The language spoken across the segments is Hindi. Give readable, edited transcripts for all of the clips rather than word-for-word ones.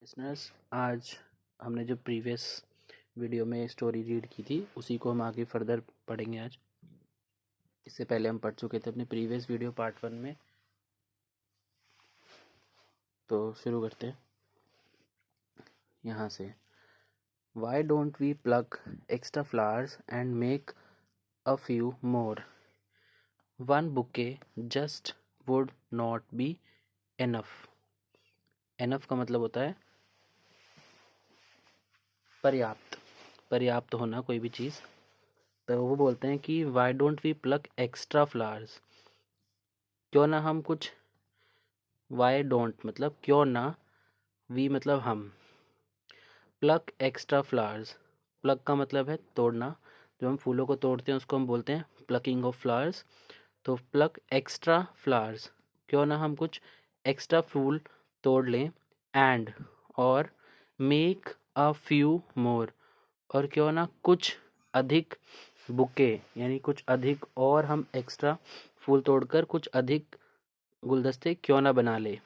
लिसनर्स, आज हमने जो प्रीवियस वीडियो में स्टोरी रीड की थी उसी को हम आगे फर्दर पढ़ेंगे आज। इससे पहले हम पढ़ चुके थे अपने प्रीवियस वीडियो पार्ट 1 में, तो शुरू करते हैं यहाँ से। Why don't we pluck extra flowers and make a few more? One bouquet just would not be enough. Enough का मतलब होता है पर्याप्त, पर्याप्त होना कोई भी चीज़। तो वो बोलते हैं कि why don't we pluck extra flowers, क्यों ना हम कुछ, वाई डोंट मतलब क्यों ना, वी मतलब हम, प्लक एक्स्ट्रा फ्लावर्स, प्लक का मतलब है तोड़ना, जो हम फूलों को तोड़ते हैं उसको हम बोलते हैं प्लकिंग ऑफ फ्लावर्स। तो प्लक एक्स्ट्रा फ्लावर्स, क्यों ना हम कुछ एक्स्ट्रा फूल तोड़ लें, एंड और मेक अ फ्यू मोर, और क्यों ना कुछ अधिक बुके यानी कुछ अधिक और हम एक्स्ट्रा फूल तोड़कर कुछ अधिक गुलदस्ते क्यों ना बना ले।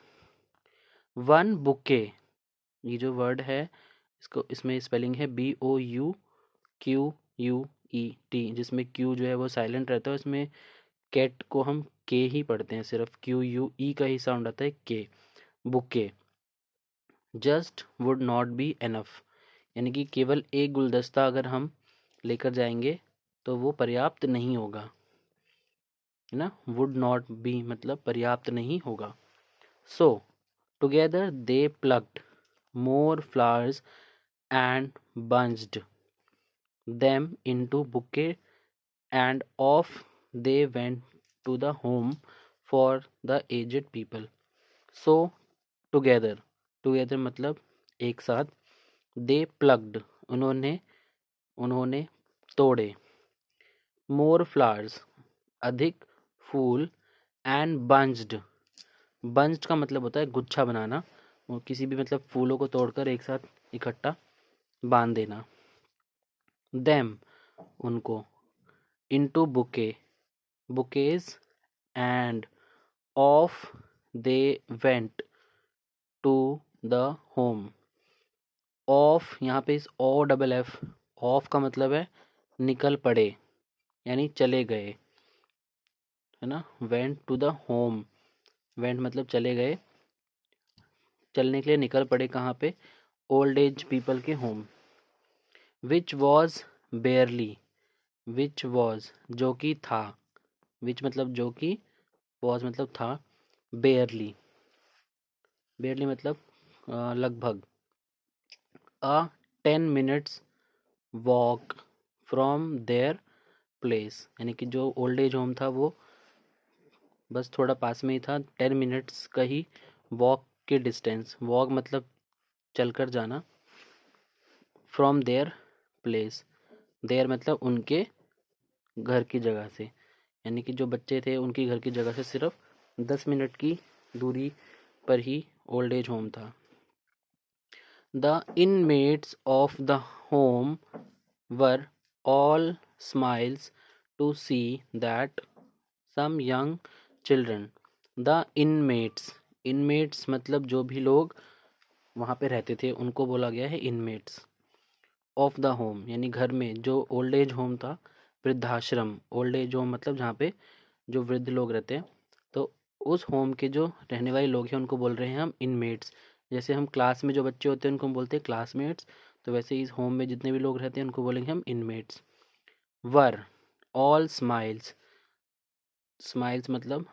वन बुके, ये जो वर्ड है इसको, इसमें स्पेलिंग है BOUQUET, जिसमें क्यू जो है वो साइलेंट रहता है, इसमें कैट को हम के ही पढ़ते हैं, सिर्फ QUE का ही साउंड आता है के। Bouquet just would not be enough, यानी कि केवल एक गुलदस्ता अगर हम लेकर जाएंगे तो वो पर्याप्त नहीं होगा, है ना। वुड नॉट बी मतलब पर्याप्त नहीं होगा। सो together they plucked more flowers and bunched them into bouquet, and off they went to the home for the aged people. So together, together मतलब एक साथ, they plucked उन्होंने उन्होंने तोड़े, more flowers अधिक फूल, and bunched, bunched का मतलब होता है गुच्छा बनाना, और किसी भी मतलब फूलों को तोड़कर एक साथ इकट्ठा बांध देना। them उनको, into bouquet bouquets, and off they went to the home. off यहाँ पे इस OFF, off का मतलब है निकल पड़े यानी चले गए, है ना। went to the home, went मतलब चले गए, चलने के लिए निकल पड़े कहाँ पे, ओल्ड एज पीपल के home. which was barely, which was जो कि था, which मतलब जो कि, was मतलब था, barely, barely मतलब लगभग, a 10 minutes walk from their place, यानी कि जो ओल्ड एज होम था वो बस थोड़ा पास में ही था, 10 मिनट्स का ही वॉक के डिस्टेंस, वॉक मतलब चलकर जाना, फ्रॉम देयर प्लेस, देयर मतलब उनके घर की जगह से, यानी कि जो बच्चे थे उनकी घर की जगह से सिर्फ 10 मिनट की दूरी पर ही ओल्ड एज होम था। The inmates of the home were all smiles to see that some young children, the inmates मतलब जो भी लोग वहाँ पे रहते थे उनको बोला गया है inmates of the home, यानी घर में जो ओल्ड एज होम था, वृद्धाश्रम, ओल्ड एज होम मतलब जहाँ पे जो वृद्ध लोग रहते हैं, तो उस होम के जो रहने वाले लोग हैं उनको बोल रहे हैं हम इनमेट्स। जैसे हम क्लास में जो बच्चे होते हैं उनको हम बोलते हैं क्लासमेट्स, तो वैसे इस होम में जितने भी लोग रहते हैं उनको बोलेंगे हम inmates. Were all smiles, smiles मतलब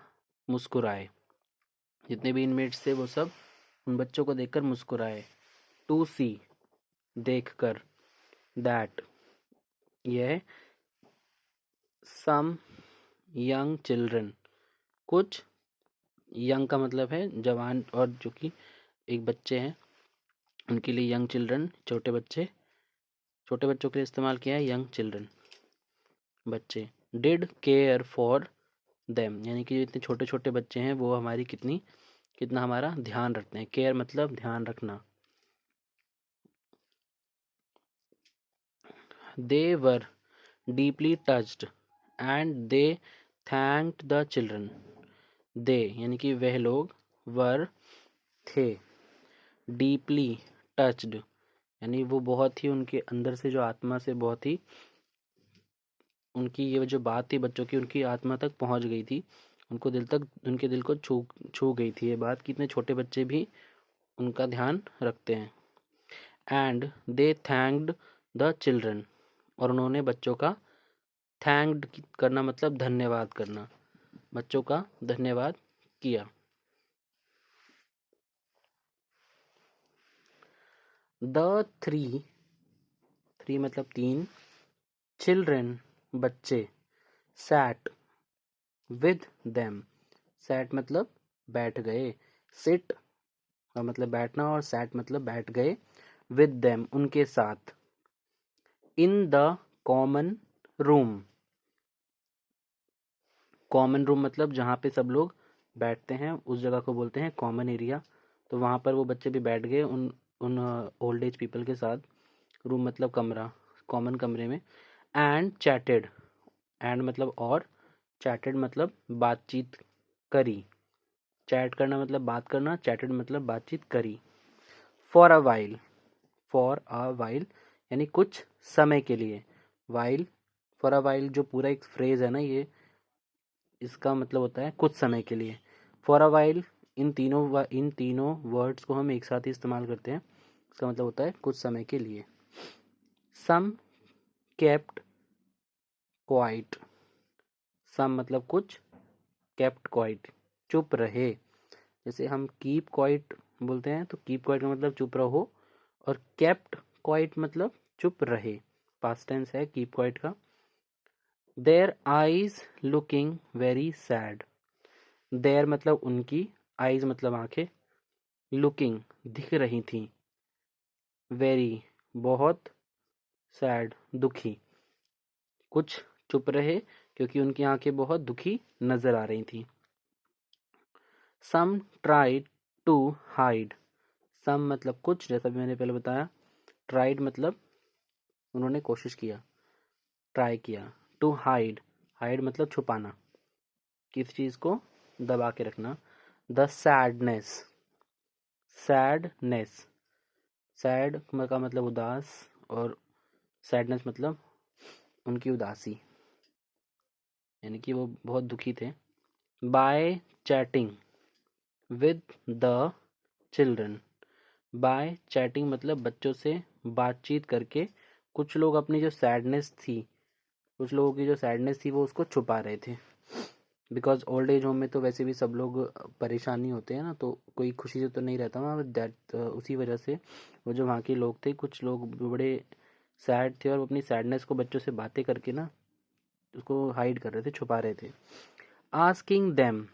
मुस्कुराए, जितने भी इनमेट्स थे वो सब उन बच्चों को देखकर मुस्कुराए। टू सी देखकर, दैट यह, सम यंग चिल्ड्रन कुछ, यंग का मतलब है जवान, और जो कि एक बच्चे हैं उनके लिए यंग चिल्ड्रन छोटे बच्चे, छोटे बच्चों के लिए इस्तेमाल किया है यंग चिल्ड्रन बच्चे। डिड केयर फॉर देम, यानी कि जो इतने छोटे छोटे बच्चे हैं वो हमारी कितना हमारा ध्यान रखते हैं, केयर मतलब ध्यान रखना। They were deeply touched and they thanked the children, they यानी कि वह लोग, वर थे, डीपली टच्ड, यानी वो बहुत ही उनके अंदर से जो आत्मा से बहुत ही उनकी ये जो बात थी बच्चों की उनकी आत्मा तक पहुंच गई थी, उनको दिल तक उनके दिल को छू छू गई थी ये बात कि इतने छोटे बच्चे भी उनका ध्यान रखते हैं। And they thanked the children, और उन्होंने बच्चों का थैंक्ड करना मतलब धन्यवाद करना, बच्चों का धन्यवाद किया। द थ्री मतलब तीन, चिल्ड्रन बच्चे, सैट विद देम, सैट मतलब बैठ गए, सिट का मतलब बैठना और सैट मतलब बैठ गए, विद देम उनके साथ, in the common room, common room मतलब जहाँ पे सब लोग बैठते हैं उस जगह को बोलते हैं कॉमन एरिया, तो वहाँ पर वो बच्चे भी बैठ गए उन उन ओल्ड एज पीपल के साथ, रूम मतलब कमरा, कॉमन कमरे में, एंड चैटेड, एंड मतलब और, चैटेड मतलब बातचीत करी, चैट करना मतलब बात करना, चैटेड मतलब बातचीत करी, for a while, for a while यानी कुछ समय के लिए, वाइल फॉर अ वाइल जो पूरा एक फ्रेज है ना ये, इसका मतलब होता है कुछ समय के लिए। फॉर अ वाइल इन तीनों वर्ड्स को हम एक साथ ही इस्तेमाल करते हैं, इसका मतलब होता है कुछ समय के लिए। सम केप्ट क्वाइट, सम मतलब कुछ, केप्ट क्वाइट चुप रहे, जैसे हम कीप क्वाइट बोलते हैं तो कीप क्वाइट का मतलब चुप रहो, और केप्ट क्वाइट मतलब चुप रहे, पास्ट टेंस है कीप क्वाइट का। Their eyes looking very sad, their मतलब उनकी, आईज मतलब आंखें, लुकिंग दिख रही थी, वेरी बहुत, सैड दुखी, कुछ चुप रहे क्योंकि उनकी आंखें बहुत दुखी नजर आ रही थी। सम ट्राइड टू हाइड, सम मतलब कुछ, जैसा भी मैंने पहले बताया, ट्राइड मतलब उन्होंने कोशिश किया, ट्राई किया, टू हाइड, हाइड मतलब छुपाना, किस चीज को, दबा के रखना, द सैडनेस, सैडनेस, सैड का मतलब उदास, और सैडनेस मतलब उनकी उदासी, यानी कि वो बहुत दुखी थे। By chatting with the children, by chatting मतलब बच्चों से बातचीत करके, कुछ लोग अपनी जो सैडनेस थी, कुछ लोगों की जो सैडनेस थी वो उसको छुपा रहे थे, बिकॉज ओल्ड एज होम में तो वैसे भी सब लोग परेशानी होते हैं ना, तो कोई खुशी से तो नहीं रहता वहाँ, दैट उसी वजह से वो जो वहाँ के लोग थे, कुछ लोग बड़े सैड थे और वो अपनी सैडनेस को बच्चों से बातें करके ना उसको हाइड कर रहे थे, छुपा रहे थे। आस्किंग देम,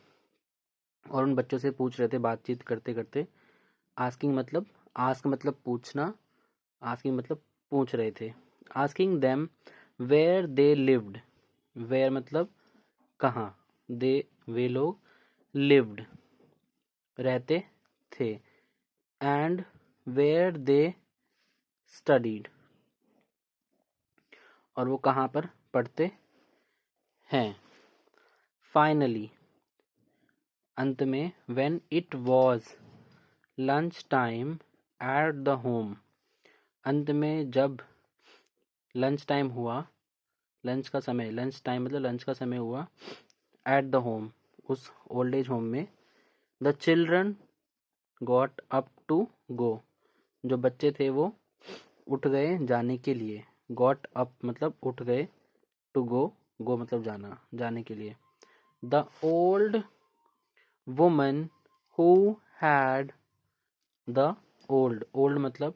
और उन बच्चों से पूछ रहे थे बातचीत करते करते, आस्किंग मतलब, आस्क मतलब पूछना, आस्किंग मतलब पूछ रहे थे, asking them where they lived, where मतलब कहाँ, दे वे लोग, लिव्ड रहते थे, एंड वेयर दे स्टडीड और वो कहाँ पर पढ़ते हैं। फाइनली अंत में, when it was lunch time eight the home, अंत में जब लंच टाइम हुआ, लंच का समय, लंच टाइम मतलब लंच का समय हुआ, एट द होम उस ओल्ड एज होम में, the children got up to go, जो बच्चे थे वो उठ गए जाने के लिए, गॉट अप मतलब उठ गए, टू गो, गो मतलब जाना, जाने के लिए। The old woman who had, the old, old मतलब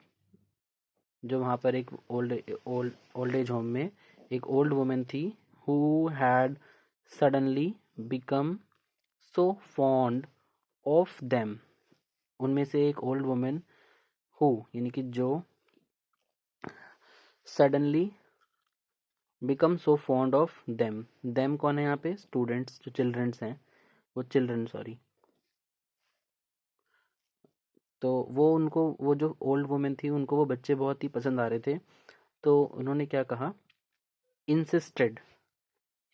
जो वहाँ पर एक ओल्ड एज होम में एक ओल्ड वुमन थी, who had suddenly become so fond of them, उनमें से एक ओल्ड वुमन हु यानी कि जो suddenly become so fond of them, them कौन है यहाँ पे, स्टूडेंट्स जो चिल्ड्रंस हैं, वो चिल्ड्रन सॉरी, तो वो उनको, वो जो ओल्ड वुमेन थी उनको वो बच्चे बहुत ही पसंद आ रहे थे, तो उन्होंने क्या कहा, insisted,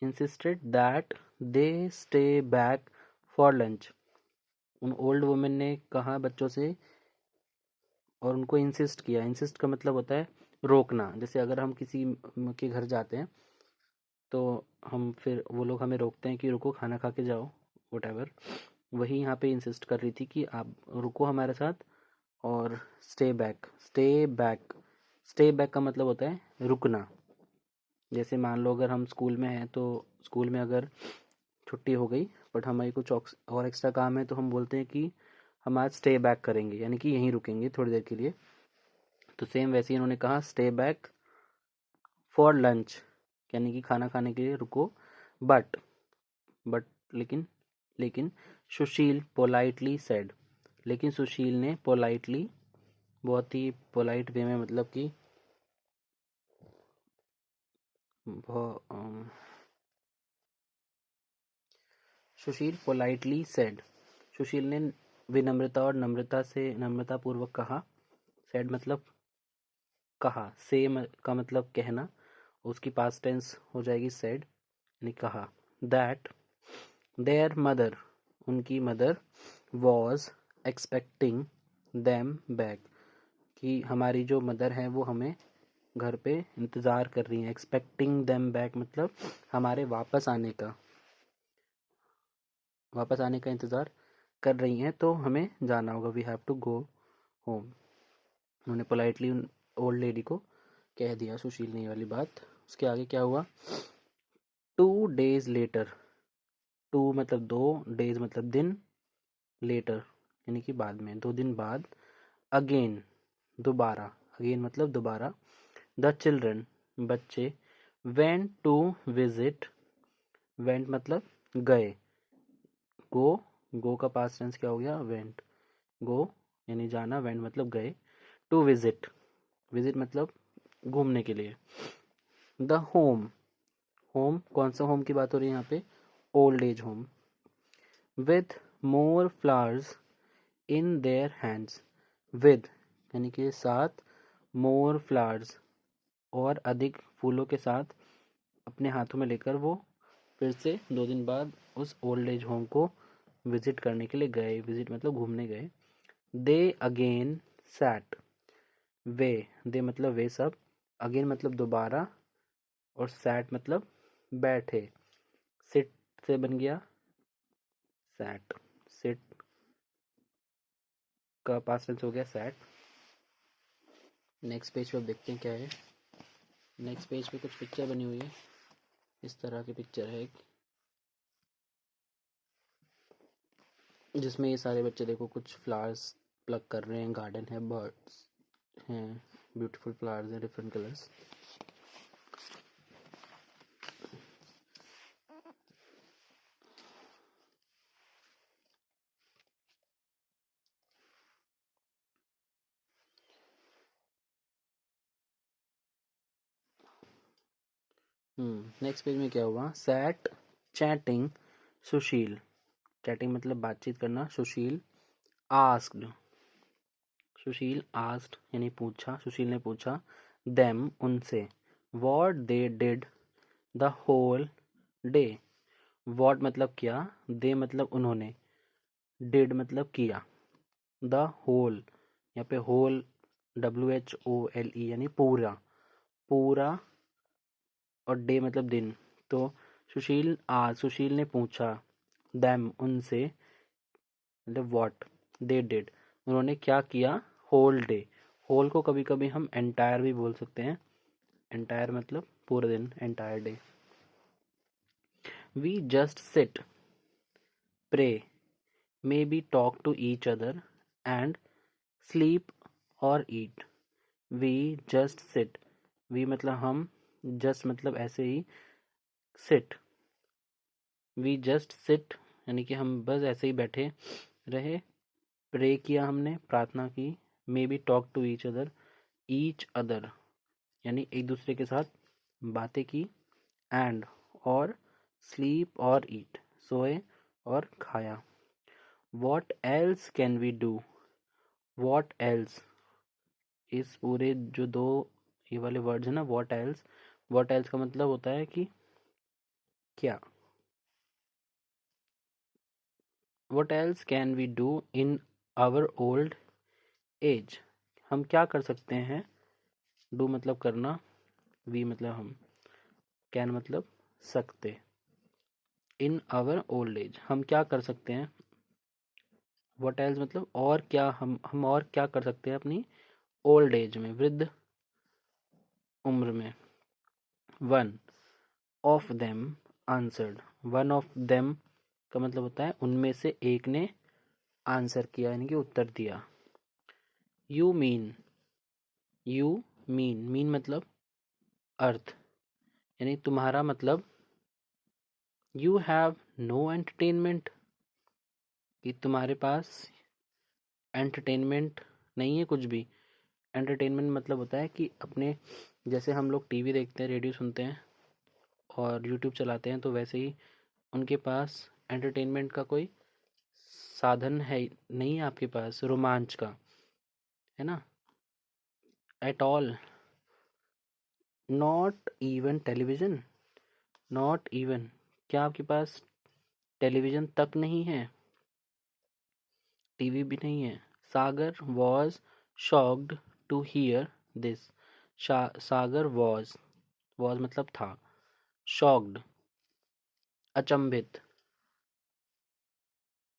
insisted that they stay back for lunch, उन ओल्ड वुमेन ने कहा बच्चों से और उनको इंसिस्ट किया। इंसिस्ट का मतलब होता है रोकना। जैसे अगर हम किसी के घर जाते हैं तो हम फिर वो लोग हमें रोकते हैं कि रुको खाना खा के जाओ, वट। वही यहाँ पे इंसिस्ट कर रही थी कि आप रुको हमारे साथ और स्टे बैक। स्टे बैक का मतलब होता है रुकना। जैसे मान लो अगर हम स्कूल में हैं तो स्कूल में अगर छुट्टी हो गई बट हमारी कुछ और एक्स्ट्रा काम है तो हम बोलते हैं कि हम आज स्टे बैक करेंगे, यानी कि यहीं रुकेंगे थोड़ी देर के लिए। तो सेम वैसे ही इन्होंने कहा स्टे बैक फॉर लंच, यानी कि खाना खाने के लिए रुको। बट बट लेकिन लेकिन सुशील पोलाइटली सेड, लेकिन सुशील ने पोलाइटली, बहुत ही पोलाइट वे में, मतलब कि सुशील पोलाइटली सेड, सुशील ने विनम्रता और नम्रता पूर्वक कहा। सेड मतलब कहा, से का मतलब कहना, उसकी पास्ट टेंस हो जाएगी सेड, यानी कहा। दैट देयर मदर, उनकी mother, was expecting them back, कि हमारी जो मदर है वो हमें घर पे इंतज़ार कर रही हैं। एक्सपेक्टिंग देम बैक मतलब हमारे वापस आने का इंतज़ार कर रही हैं, तो हमें जाना होगा। We have to go home. उन्होंने पोलाइटली ओल्ड लेडी को कह दिया सुशील ने ये वाली बात। उसके आगे क्या हुआ? 2 days लेटर, 2 मतलब 2, डेज मतलब दिन, लेटर यानी कि बाद में, 2 दिन बाद। अगेन दोबारा, अगेन मतलब दोबारा। द चिल्ड्रन बच्चे, वेंट टू विजिट, वेंट मतलब गए। गो का पास्ट टेंस क्या हो गया? वेंट। गो यानी जाना, वेंट मतलब गए। टू विजिट, विजिट मतलब घूमने के लिए। द होम, होम कौन सा होम की बात हो रही है यहाँ पे? Old age home. With more flowers in their hands, with यानी कि साथ, मोर फ्लावर्स और अधिक फूलों के साथ अपने हाथों में लेकर वो फिर से 2 दिन बाद उस ओल्ड एज होम को विजिट करने के लिए गए। विजिट मतलब घूमने गए। दे अगेन सैट, वे, दे मतलब वे सब, अगेन मतलब दोबारा, और सैट मतलब बैठे। सिट से बन गया सैट, सिट का पास्ट टेंस हो गया सैट। नेक्स्ट पेज पे अब देखते हैं क्या है। नेक्स्ट पेज पे कुछ पिक्चर बनी हुई है, इस तरह की पिक्चर है एक, जिसमें ये सारे बच्चे देखो कुछ फ्लावर्स प्लग कर रहे हैं। गार्डन है, बर्ड्स हैं, ब्यूटीफुल फ्लावर्स हैं, डिफरेंट कलर्स। नेक्स्ट पेज में क्या हुआ? सैट चैटिंग सुशील, चैटिंग मतलब बातचीत करना। सुशील आस्क्ड, सुशील आस्क्ड यानी पूछा, सुशील ने पूछा। देम उनसे, what they did the whole day, what मतलब क्या, दे मतलब उन्होंने, डिड मतलब किया। द होल, यहाँ पे होल WHOLE यानी पूरा, पूरा, और डे मतलब दिन। तो सुशील ने पूछा देम उनसे, मतलब व्हाट दे डिड, उन्होंने क्या किया होल डे। होल को कभी कभी हम एंटायर भी बोल सकते हैं। एंटायर मतलब पूरे दिन, entire day. We just sit, pray, may be talk to each other and sleep और eat. We just sit, we मतलब हम, जस्ट मतलब ऐसे ही, सिट, वी जस्ट सिट यानी कि हम बस ऐसे ही बैठे रहे। प्रे किया हमने, प्रार्थना की। May be talk to each other यानी एक दूसरे के साथ बातें की। एंड और स्लीप और ईट, सोए और खाया। What else can we do, what else, इस पूरे जो दो ये वाले वर्ड्स हैं ना, वॉट एल्स का मतलब होता है कि क्या। What else can we do in our old age, हम क्या कर सकते हैं, डू मतलब करना, वी मतलब हम, कैन मतलब सकते, इन आवर ओल्ड एज हम क्या कर सकते हैं, व्हाट एल्स मतलब और क्या, हम और क्या कर सकते हैं अपनी ओल्ड एज में, वृद्ध उम्र में। One of them answered, one of them का मतलब होता है उनमें से एक ने आंसर किया यानी कि उत्तर दिया। यू मीन, यू मीन मतलब अर्थ, यानी तुम्हारा मतलब, यू हैव नो एंटरटेनमेंट, कि तुम्हारे पास एंटरटेनमेंट नहीं है कुछ भी। एंटरटेनमेंट मतलब होता है कि अपने, जैसे हम लोग टीवी देखते हैं, रेडियो सुनते हैं और यूट्यूब चलाते हैं, तो वैसे ही उनके पास एंटरटेनमेंट का कोई साधन है नहीं है आपके पास, रोमांच का, है ना, at all, not even television, not even, क्या आपके पास टेलीविजन तक नहीं है, टीवी भी नहीं है। Sagar was shocked to hear this, Sagar was मतलब था, शॉक्ड अचंभित,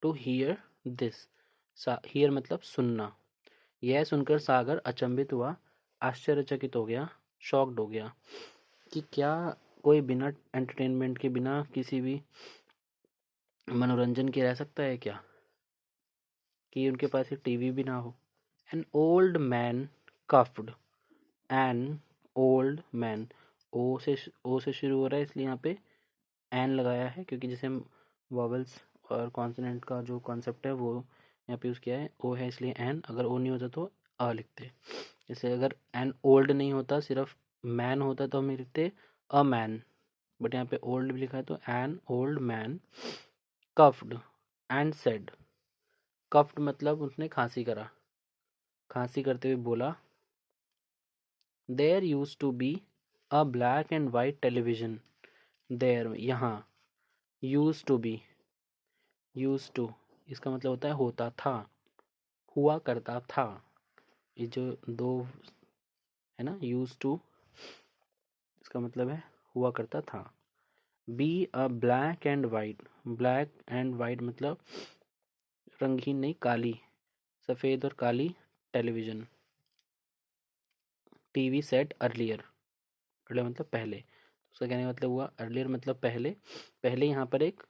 टू हियर दिस, हियर मतलब सुनना, यह सुनकर सागर अचंभित हुआ, आश्चर्यचकित हो गया, शॉक्ड हो गया, कि क्या कोई बिना एंटरटेनमेंट के, बिना किसी भी मनोरंजन के रह सकता है क्या, कि उनके पास एक टीवी भी ना हो। An old man coughed, an old man, O से शुरू हो रहा है इसलिए यहाँ पे एन लगाया है, क्योंकि जैसे हम वॉवल्स और कॉन्सोनेंट का जो कॉन्सेप्ट है वो यहाँ पे यूज़ किया है, ओ है इसलिए एन, अगर ओ नहीं होता तो अ लिखते। जैसे अगर एन ओल्ड नहीं होता, सिर्फ मैन होता तो हम लिखते अ मैन, बट यहाँ पे ओल्ड भी लिखा है तो an old man coughed and said, coughed मतलब उसने खांसी करा, खांसी करते हुए बोला, there use to be a black and white television, there यहाँ, use to be, use to इसका मतलब होता है होता था, हुआ करता था, ये जो दो है ना, यूज टू इसका मतलब है हुआ करता था। Be a black and white, black and white मतलब रंगीन नहीं, काली, सफ़ेद और काली television, TV set earlier, earlier मतलब पहले, उसका कहने का मतलब हुआ अर्लियर मतलब पहले, पहले यहाँ पर एक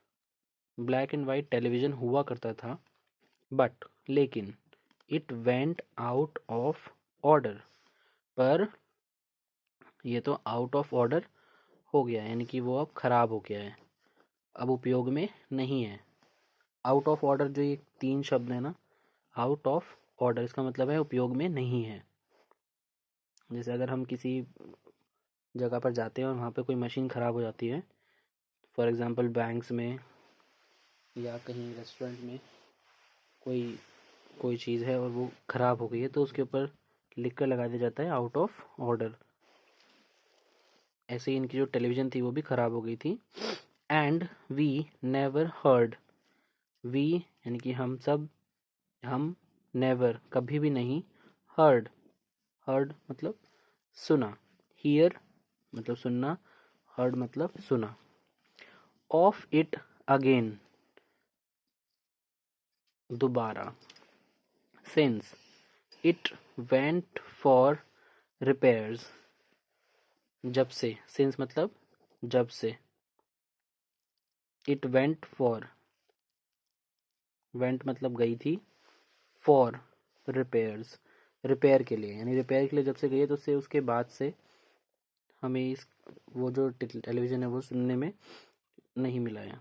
ब्लैक एंड वाइट टेलीविज़न हुआ करता था, बट लेकिन it went out of order, पर ये तो आउट ऑफ ऑर्डर हो गया, यानी कि वो अब खराब हो गया है, अब उपयोग में नहीं है। आउट ऑफ ऑर्डर जो ये तीन शब्द है ना, आउट ऑफ ऑर्डर इसका मतलब है उपयोग में नहीं है। जैसे अगर हम किसी जगह पर जाते हैं और वहाँ पे कोई मशीन ख़राब हो जाती है, फॉर एग्ज़ाम्पल बैंक्स में या कहीं रेस्टोरेंट में कोई कोई चीज़ है और वो ख़राब हो गई है, तो उसके ऊपर लिख कर लगा दिया जाता है आउट ऑफ ऑर्डर। ऐसे ही इनकी जो टेलीविज़न थी वो भी ख़राब हो गई थी। And we never heard, we यानी कि हम सब, हम नेवर कभी भी नहीं, हर्ड, हर्ड मतलब सुना, हियर मतलब सुनना, हर्ड मतलब सुना, ऑफ इट अगेन दोबारा, since it went for repairs, जब से, सिंस मतलब जब से, इट वेंट फॉर, वेंट मतलब गई थी, फॉर रिपेयर्स रिपेयर के लिए, यानी रिपेयर के लिए जब से गई है तो उससे उसके बाद से हमें इस वो जो टेलीविज़न है वो सुनने में नहीं मिला है।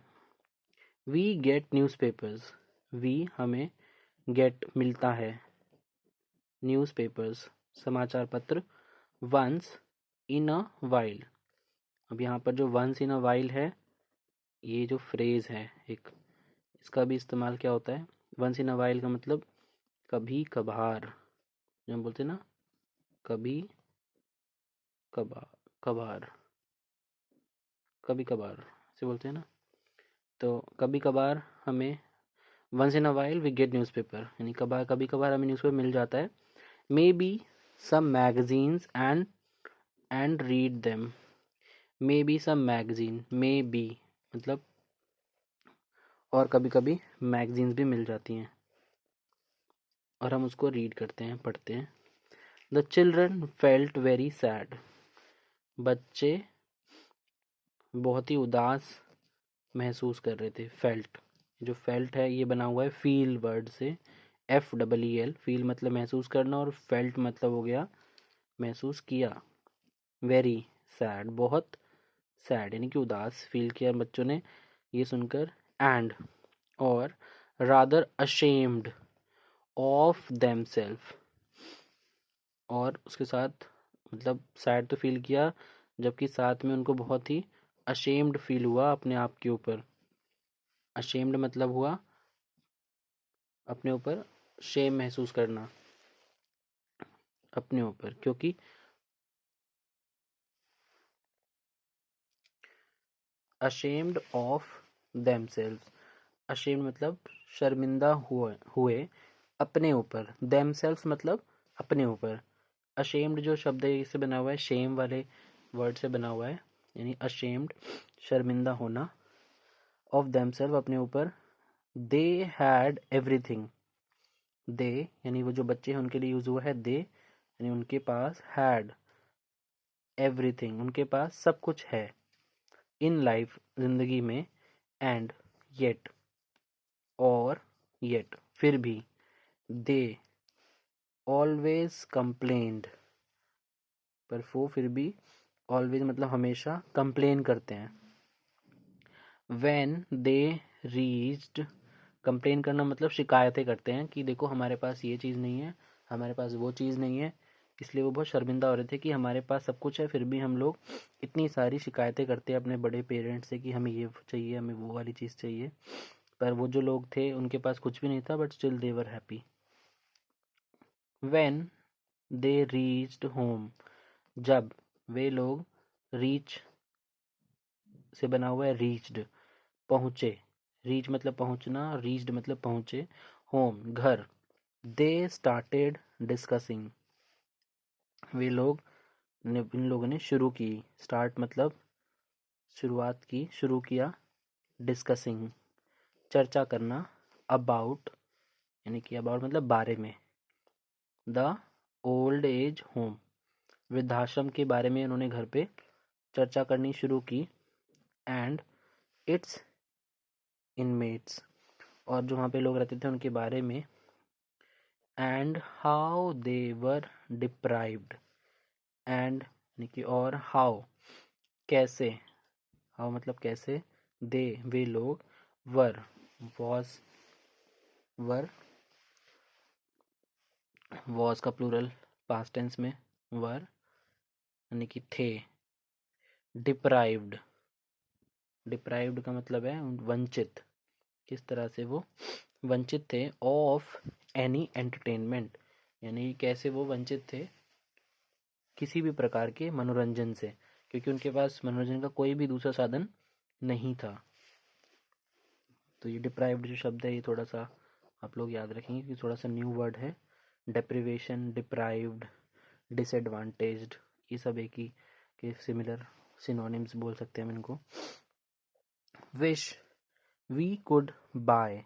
वी गेट न्यूज़पेपर्स, वी हमें, गेट मिलता है, न्यूज़पेपर्स समाचार पत्र, वंस इन अ वाइल, अब यहाँ पर जो वंस इन अ वाइल है, ये जो फ्रेज़ है एक, इसका भी इस्तेमाल क्या होता है, वंस इन अ वाइल का मतलब कभी कभार, जो हम बोलते हैं ना, कभी कभार, कभार, कभी कभार से बोलते हैं ना, तो कभी कभार हमें, once in a while we get newspaper, यानी कभी कभार हमें न्यूज़पेपर मिल जाता है। Maybe some magazines and read them. Maybe some magazine, maybe मतलब और कभी कभी मैगजीन्स भी मिल जाती हैं और हम उसको रीड करते हैं, पढ़ते हैं। The children felt very sad. बच्चे बहुत ही उदास महसूस कर रहे थे। फेल्ट, जो फेल्ट है ये बना हुआ है फील वर्ड से, FEEL। फील मतलब महसूस करना और फेल्ट मतलब हो गया महसूस किया। वेरी सैड, बहुत सैड यानी कि उदास फील किया बच्चों ने ये सुनकर। एंड और रादर अशेम्ड ऑफ देमसेल्फ, और उसके साथ मतलब सैड तो फील किया जबकि साथ में उनको बहुत ही अशेम्ड फील हुआ अपने आप के ऊपर। अशेम्ड मतलब हुआ अपने ऊपर शेम महसूस करना अपने ऊपर, क्योंकि अशेम्ड ऑफ देमसेल्फ, अशेम्ड मतलब शर्मिंदा हुए अपने ऊपर, देमसेल्फ मतलब अपने ऊपर। अशेम्ड जो शब्द है इससे बना हुआ है, शेम वाले वर्ड से बना हुआ है, यानी अशेम्ड शर्मिंदा होना, ऑफ देमसेल्फ अपने ऊपर। दे हैड एवरीथिंग, दे यानी वो जो बच्चे हैं उनके लिए यूज हुआ है दे, यानी उनके पास, हैड एवरीथिंग उनके पास सब कुछ है, इन लाइफ जिंदगी में, एंड येट और येट फिर भी, दे ऑलवेज कंप्लेन्ड, पर वो फिर भी ऑलवेज मतलब हमेशा कंप्लेन करते हैं। व्हेन दे रीच्ड, कंप्लेन करना मतलब शिकायतें करते हैं कि देखो हमारे पास ये चीज़ नहीं है, हमारे पास वो चीज़ नहीं है, इसलिए वो बहुत शर्मिंदा हो रहे थे कि हमारे पास सब कुछ है फिर भी हम लोग इतनी सारी शिकायतें करते हैं अपने बड़े पेरेंट्स से कि हमें ये चाहिए, हमें वो वाली चीज़ चाहिए। पर वो जो लोग थे उनके पास कुछ भी नहीं था, but still they were happy. When they reached home, जब वे लोग, रीच से बना हुआ है रीच्ड, पहुँचे, रीच मतलब पहुँचना, रीच्ड मतलब पहुँचे, होम घर। दे स्टार्टेड डिस्कसिंग, वे लोग ने इन लोगों ने शुरू की, स्टार्ट मतलब शुरुआत की, शुरू किया, डिस्कसिंग चर्चा करना, अबाउट यानी कि अबाउट मतलब बारे में, द ओल्ड एज होम वृद्धाश्रम के बारे में उन्होंने घर पे चर्चा करनी शुरू की, एंड इट्स इनमेट्स और जो वहाँ पे लोग रहते थे उनके बारे में, and how they were deprived, and यानी कि और, हाउ कैसे, हाउ मतलब कैसे, दे वे लोग, वर वॉज, वर वॉज का प्लूरल पास्ट टेंस में, वर यानी कि थे, डिप्राइव्ड, डिप्राइव्ड का मतलब है वंचित, किस तरह से वो वंचित थे, ऑफ एनी एंटरटेनमेंट यानी कैसे वो वंचित थे किसी भी प्रकार के मनोरंजन से, क्योंकि उनके पास मनोरंजन का कोई भी दूसरा साधन नहीं था। तो ये डिप्राइव्ड जो शब्द है ये थोड़ा सा आप लोग याद रखेंगे कि थोड़ा सा न्यू वर्ड है। डेप्रिवेशन, डिप्राइव्ड, डिसएडवांटेज्ड, ये सब एक ही के सिमिलर सिनोनिम्स बोल सकते हैं हम इनको। Wish we could buy,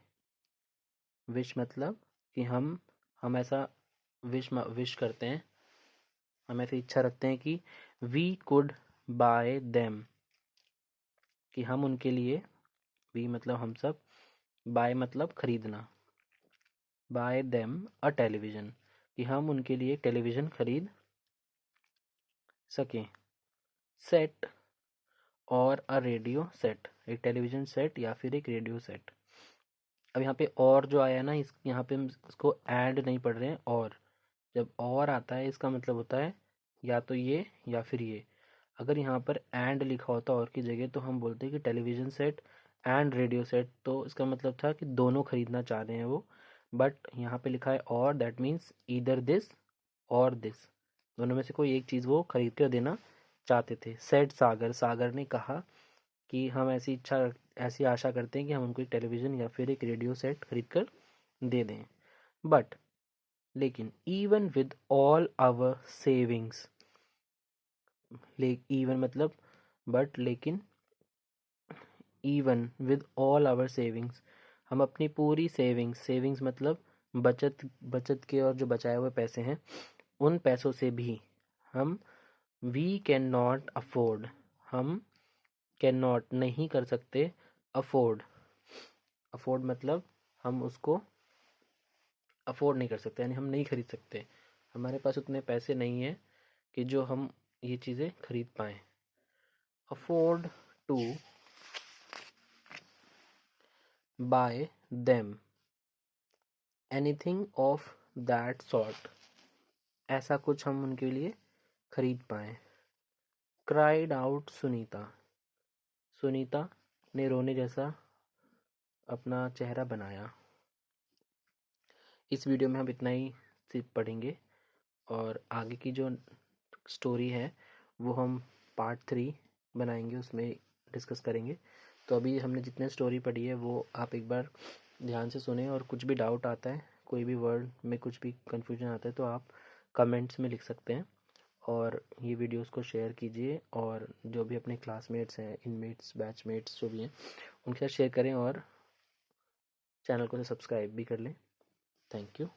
wish मतलब कि हम ऐसा विश करते हैं, हम ऐसी इच्छा रखते हैं कि वी कुड बाय देम, कि हम उनके लिए, वी मतलब हम सब, बाय मतलब खरीदना, बाय देम अ टेलीविज़न, कि हम उनके लिए टेलीविज़न खरीद सकें। सेट और अ रेडियो सेट, एक टेलीविज़न सेट या फिर एक रेडियो सेट। अब यहाँ पे और जो आया ना, इस यहाँ पे हम इसको ऐड नहीं पढ़ रहे हैं, और जब और आता है इसका मतलब होता है या तो ये या फिर ये। अगर यहाँ पर एंड लिखा होता और की जगह तो हम बोलते हैं कि television set and radio set, तो इसका मतलब था कि दोनों खरीदना चाह रहे हैं वो। बट यहाँ पे लिखा है और, दैट मीन्स ईदर दिस और दिस, दोनों में से कोई एक चीज़ वो खरीद कर देना चाहते थे। सेड सागर, सागर ने कहा कि हम ऐसी आशा करते हैं कि हम उनको एक टेलीविज़न या फिर एक रेडियो सेट खरीद कर दे दें। बट लेकिन even with all our savings, even मतलब but लेकिन even with all our savings, हम अपनी पूरी सेविंग्स मतलब बचत के और जो बचाए हुए पैसे हैं उन पैसों से भी हम we cannot afford, हम cannot नहीं कर सकते afford मतलब हम उसको अफोर्ड नहीं कर सकते, यानी हम नहीं खरीद सकते, हमारे पास उतने पैसे नहीं हैं कि जो हम ये चीज़ें खरीद पाएँ। Afford to buy them anything of that sort, ऐसा कुछ हम उनके लिए खरीद पाएँ। क्राइड आउट सुनीता, सुनीता ने रोने जैसा अपना चेहरा बनाया। इस वीडियो में हम इतना ही सिर्फ पढ़ेंगे और आगे की जो स्टोरी है वो हम पार्ट 3 बनाएंगे, उसमें डिस्कस करेंगे। तो अभी हमने जितने स्टोरी पढ़ी है वो आप एक बार ध्यान से सुने, और कुछ भी डाउट आता है, कोई भी वर्ड में कुछ भी कन्फ्यूजन आता है तो आप कमेंट्स में लिख सकते हैं, और ये वीडियोस को शेयर कीजिए, और जो भी अपने क्लासमेट्स हैं, इनमेट्स, बैचमेट्स जो भी हैं उनके साथ शेयर करें, और चैनल को सब्सक्राइब भी कर लें। Thank you.